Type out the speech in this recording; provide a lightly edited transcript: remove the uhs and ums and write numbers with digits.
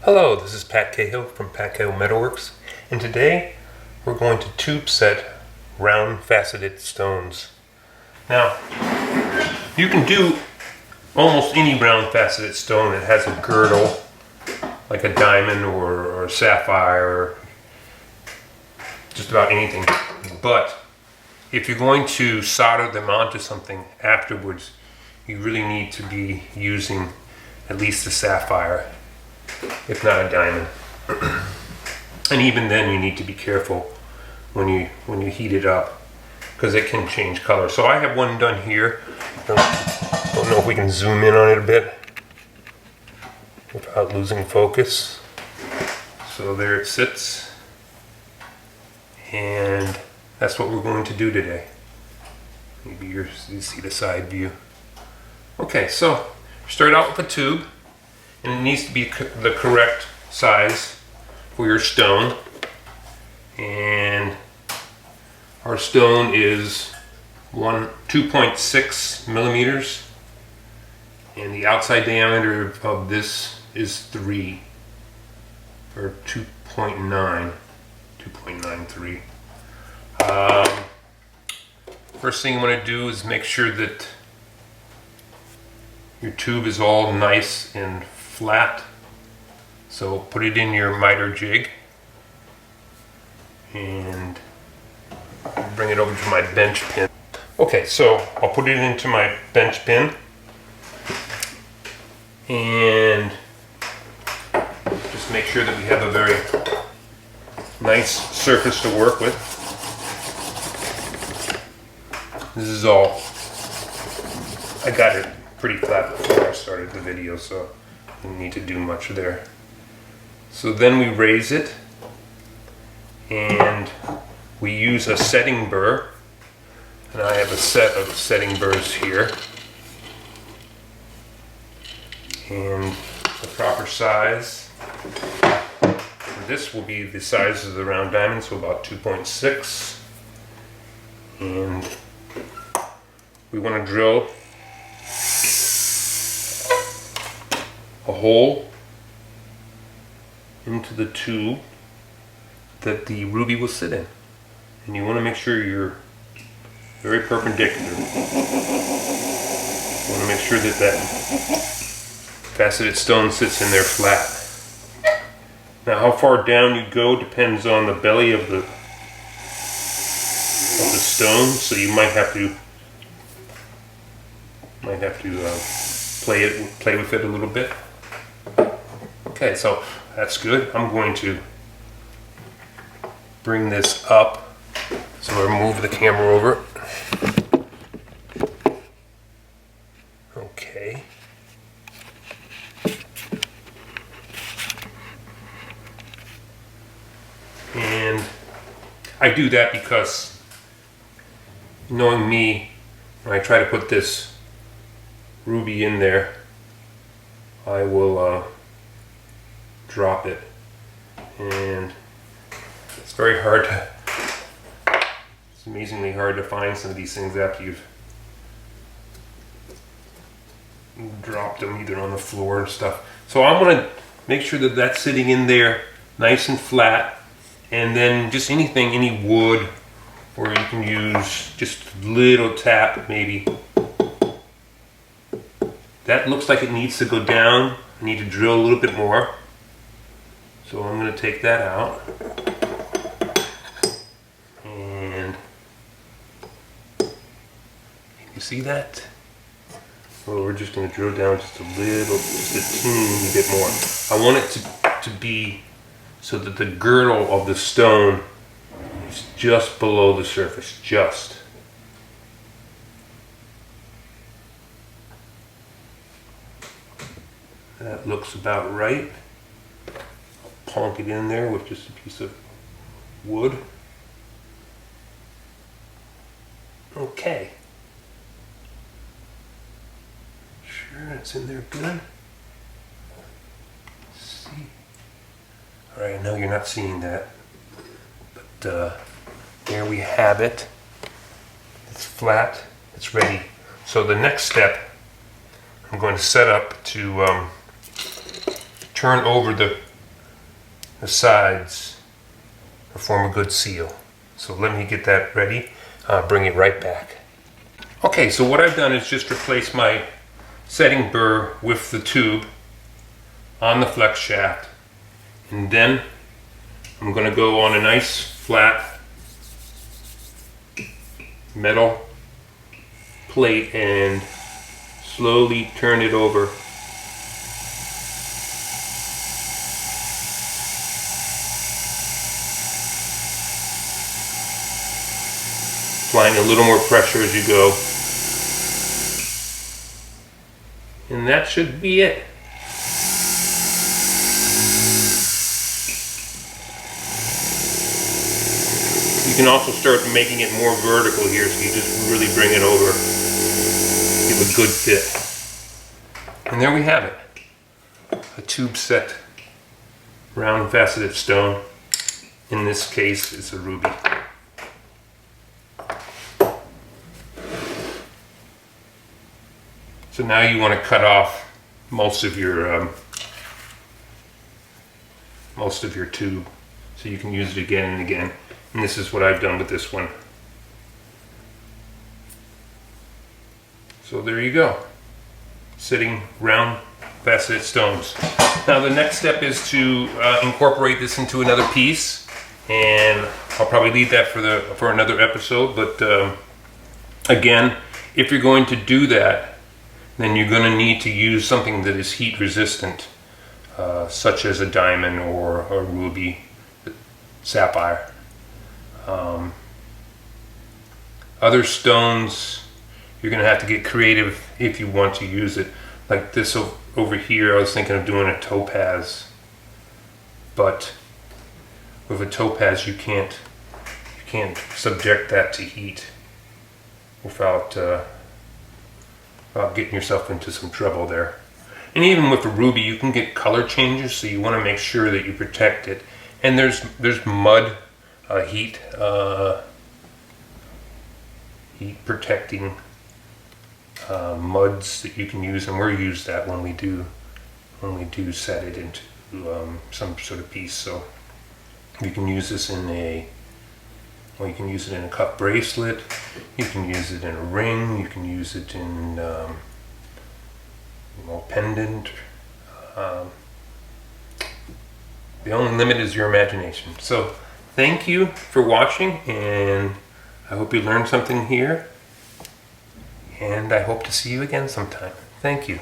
Hello, this is Pat Cahill from Pat Cahill Metalworks, and today we're going to tube set round faceted stones. Now, you can do almost any round faceted stone that has a girdle, like a diamond or a sapphire, or just about anything. But if you're going to solder them onto something afterwards, you really need to be using at least a sapphire, if not a diamond. And even then you need to be careful when you heat it up, because it can change color. So I have one done here. Don't know if we can zoom in on it a bit without losing focus. So there it sits, and that's what we're going to do today. Maybe you see the side view. Okay, so start out with a tube, and it needs to be the correct size for your stone. And our stone is 2.6 millimeters, and the outside diameter of this is 3, or 2.93. First thing you want to do is make sure that your tube is all nice and flat. So put it in your miter jig and bring it over to my bench pin. Okay, so I'll put it into my bench pin and just make sure that we have a very nice surface to work with. This is all, I got it pretty flat before I started the video, so I don't need to do much there. So then we raise it, and we use a setting burr, and I have a set of setting burrs here, and the proper size for this will be the size of the round diamond, so about 2.6, and we want to drill a hole into the tube that the ruby will sit in, and you want to make sure you're very perpendicular. You want to make sure that that faceted stone sits in there flat. Now, how far down you go depends on the belly of the stone, so you might have to play with it a little bit. Okay, so that's good. I'm going to bring this up. So I'll move the camera over. Okay. And I do that because, knowing me, when I try to put this ruby in there, I will drop it, and it's very hard to, it's amazingly hard to find some of these things after you've dropped them either on the floor and stuff. So I'm going to make sure that that's sitting in there nice and flat, and then just anything, any wood, or you can use just a little tap maybe. That looks like it needs to go down. I need to drill a little bit more. So I'm going to take that out. And you see that? Well, we're just going to drill down just a little, just a teeny bit more. I want it to be so that the girdle of the stone is just below the surface, just. That looks about right. I'll plonk it in there with just a piece of wood. Okay. Sure, it's in there good. Let's see. Alright, I know you're not seeing that, but there we have it. It's flat, it's ready. So the next step, I'm going to set up to turn over the the sides to form a good seal. So let me get that ready, bring it right back. Okay, so what I've done is just replace my setting burr with the tube on the flex shaft, and then I'm going to go on a nice flat metal plate and slowly turn it over. Applying a little more pressure as you go. And that should be it. You can also start making it more vertical here, so you just really bring it over. Give a good fit. And there we have it. A tube set round faceted stone. In this case, it's a ruby. So now you want to cut off most of your tube, so you can use it again and again. And this is what I've done with this one. So there you go, sitting round faceted stones. Now the next step is to incorporate this into another piece, and I'll probably leave that for another episode. But again, if you're going to do that, then you're going to need to use something that is heat resistant, such as a diamond or a ruby, sapphire. Other stones, you're going to have to get creative if you want to use it. Like this over here, I was thinking of doing a topaz, but with a topaz you can't subject that to heat without getting yourself into some trouble there. And even with a ruby, you can get color changes, so you want to make sure that you protect it. And there's mud heat protecting muds that you can use, and we'll use that when we do set it into some sort of piece. So you can use this you can use it in a cuff bracelet, you can use it in a ring, you can use it in a pendant. The only limit is your imagination. So thank you for watching, and I hope you learned something here, and I hope to see you again sometime. Thank you.